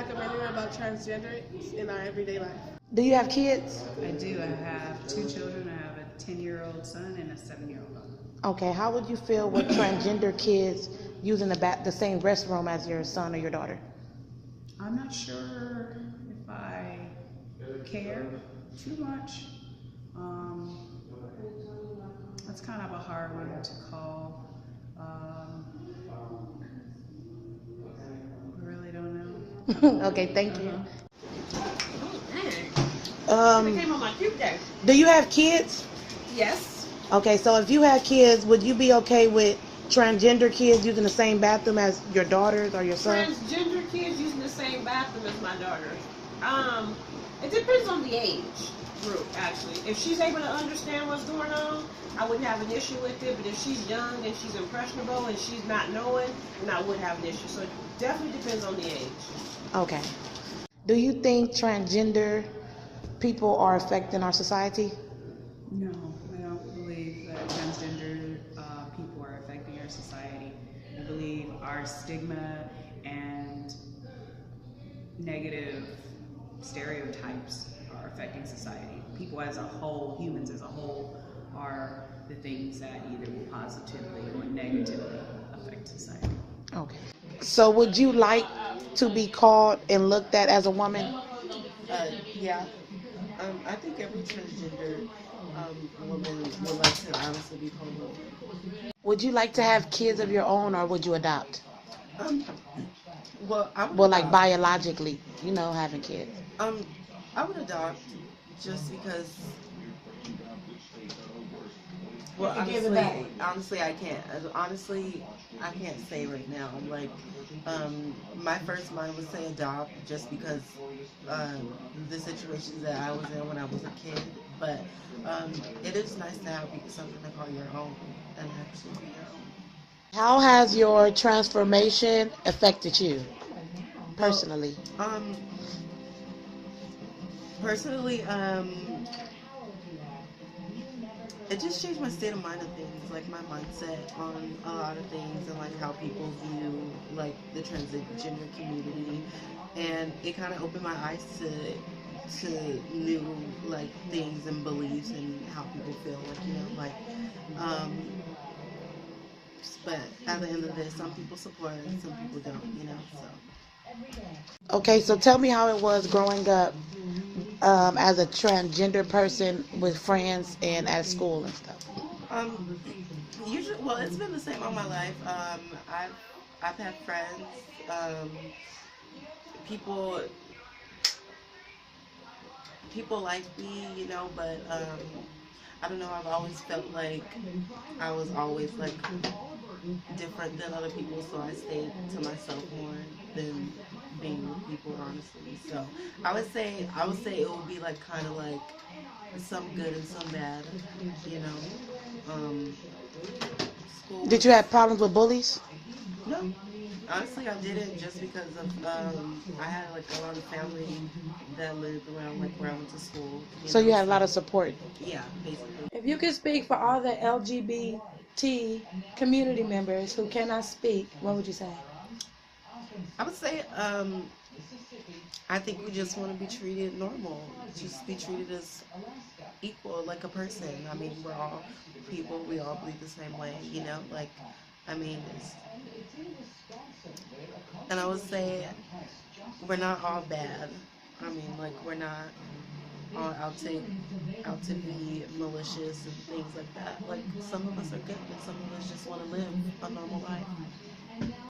documentary about transgender in our everyday life. Do you have kids? I do. I have two children. I have a 10-year-old son and a 7-year-old daughter. Okay, how would you feel with transgender kids using the same restroom as your son or your daughter? I'm not sure if I care too much. That's kind of a hard one to call. I really don't know. Okay, thank you. It came on my cute day. Do you have kids? Yes. Okay, so if you had kids, would you be okay with transgender kids using the same bathroom as your daughters or your son? Transgender kids using the same bathroom as my daughter. It depends on the age group, actually. If she's able to understand what's going on, I wouldn't have an issue with it. But if she's young and she's impressionable and she's not knowing, then I would have an issue. So it definitely depends on the age. Okay. Do you think transgender people are affecting our society? No, I don't believe that transgender people are affecting our society. I believe our stigma and negative stereotypes are affecting society. People as a whole, humans as a whole, are the things that either will positively or negatively affect society. Okay. So would you like to be called and looked at as a woman? Yeah. I think every transgender woman would like to honestly be called a woman. Would you like to have kids of your own, or would you adopt? Well, I would Well, like adopt. biologically, having kids. I would adopt just because. Well, honestly, I can't. Honestly, I can't say right now. Like, my first mind would say adopt, just because the situations that I was in when I was a kid. But it is nice to have something to call your own and actually be your own. How has your transformation affected you personally? Personally, it just changed my state of mind of things, like my mindset on a lot of things, and like how people view like the transgender community, and it kind of opened my eyes to new like things and beliefs and how people feel, but at the end of this, some people support it and some people don't, so. Okay, so tell me how it was growing up as a transgender person with friends and at school and stuff. Usually, well, it's been the same all my life. I've had friends, people like me, but I don't know. I've always felt like I was always like different than other people, so I stayed to myself more than being with people, honestly. So I would say it would be like kind of like some good and some bad, School. Did you have problems with bullies? No, honestly, I didn't, just because of I had like a lot of family that lived around like where I went to school. So you had a lot of support. Yeah, basically. If you could speak for all the LGBT community members who cannot speak, what would you say? I would say, I think we just want to be treated normal. Just be treated as equal, like a person. I mean, we're all people. We all bleed the same way, and I would say we're not all bad. We're not all out to be malicious and things like that. Like, some of us are good and some of us just want to live a normal life.